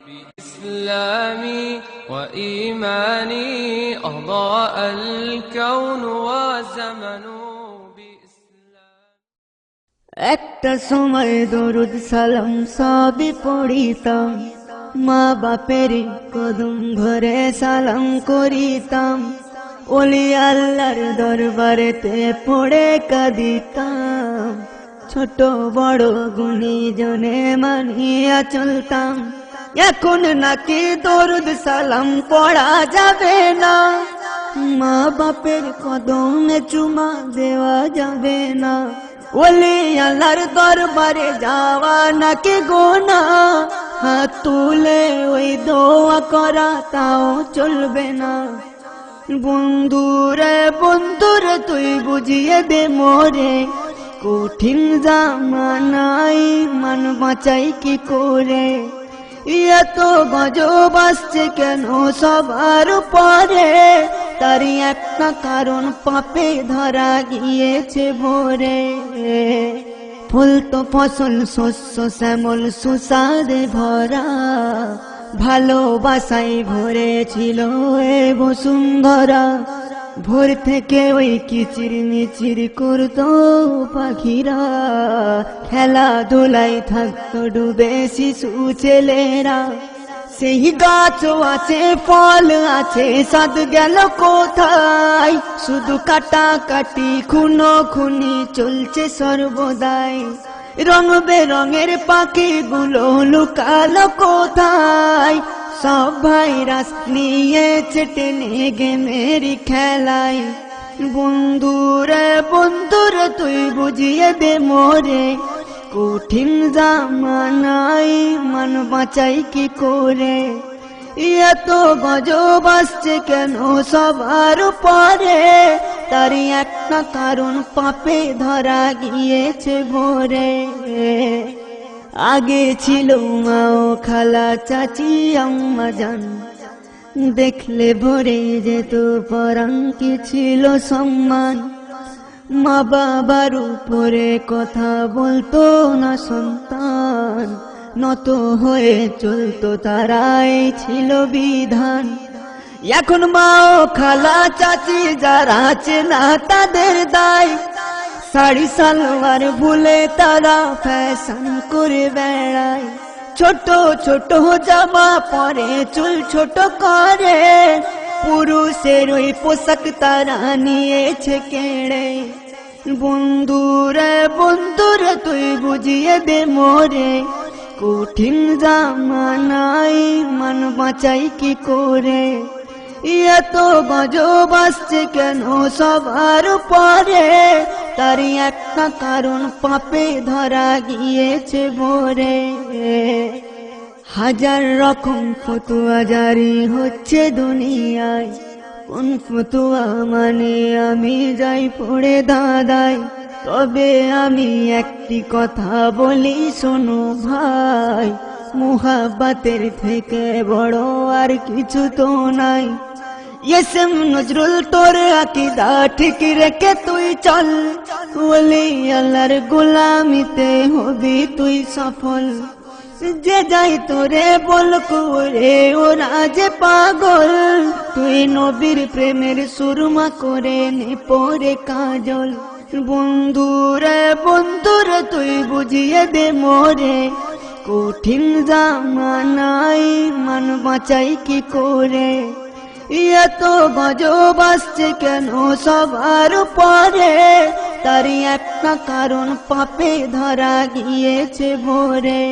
بإسلامي وإيماني أضاء الكون والزمن একটা সময় দরুদ সালাম সবই পড়িতাম, মা বাপের কদম ধরে সালাম করিতাম, ওলি আল্লাহর দরবারেতে পড়ে কাঁদিতাম, ছোট বড় গুণীজনে মানিয়া চলতাম। এখন নাকি দরুদ সালাম পড়া যাবে না, মা বাপের কদমে চুমা দেওয়া যাবে না, ওলি আল্লাহর দরবারে যাওয়া নাকি গুনাহ, হাত তুলে ওই দোয়া করা তাও চলবে না। বন্ধুরে বন্ধুরে তুই বুঝিয়ে দে মোরে, কঠিন জামানাই মান বাঁচাই কি করে, এত গজব আসছে কেন সবার উপরে, তারই একটা কারণ পাপে ধরা গিয়েছে ভরে। ফুল তো ফসল শস্য শ্যামল সুসাদে ভরা, ভালোবাসায় ভরে ছিল এ বসুন্ধরা, ভোর থেকে ওই কিচির মিচির করতো পাখিরা, খেলাধুলায় থাকতো ডুবে শিশু ছেলেরা, সেই গাছও আছে ফল আছে সাদ গেল কোথায়, শুধু কাটাকাটি খুনো খুনি চলছে সর্বদাই, রং বেরঙের পাখিগুলো লুকালো কোথায়, সব ভাইরাস নিয়েছে টেনে গেমের খেলায়। বন্ধুরে বন্ধুরে তুই বুঝিয়ে দে মোরে, কঠিন জামানাই মান বাঁচাই কি করে, এত গজব আসছে কেন সবার উপরে, তারই একটা কারণ পাপে ধরা গিয়েছে ভরে। আগে ছিল মা ও খালা চাচি আম্মা জান, দেখলে ভরে যেত পরাণ, কি ছিল সম্মান, মা বাবার উপরে কথা বলতো না সন্তান, নত হয়ে চলতো তারাই ছিল বিধান। এখন মা ও খালা চাচি যারা আছে না তাদের দায়, শাড়ি সালোয়ার ভুলে তারা ফ্যাশন করে বেড়ায়, ছোট ছোট জামা পরে চুল ছোট করে, পুরুষের ওই পোশাক তারা নিয়েছে কেড়ে। বন্ধুরে বন্ধুরে তুই বুঝিয়ে দে মোরে, কঠিন জামানাই মান বাঁচাই কি করে, এত গজব আসছে কেন সবার উপরে, তারই একটা কারণ পাপে ধরা গিয়েছে ভরে। হাজার রকম ফতুয়া জারি হচ্ছে দুনিয়ায়, কোন ফতুয়া মানে আমি যাই পড়ে দাদাই, তবে আমি একটি কথা বলি শোনো ভাই, মুহাব্বতের থেকে বড় আর কিছু তো নাই। এসএম নজরুল তোর আকীদা ঠিক রেখে তুই চল, ওলি আল্লাহর গোলামিতে হবি তুই সফল, যে যাই তোরে বল করে ওরা যে পাগল, তুই নবীর প্রেমের সুরমা করে নে পরে কাজল। বন্ধুরে বন্ধুরে তুই বুঝিয়ে দে মোরে, কঠিন জামানাই মান বাঁচাই কি করে, এত গজব আসছে কেন সবার উপরে, তারই একটা কারণ পাপে ধরা গিয়েছে ভরে।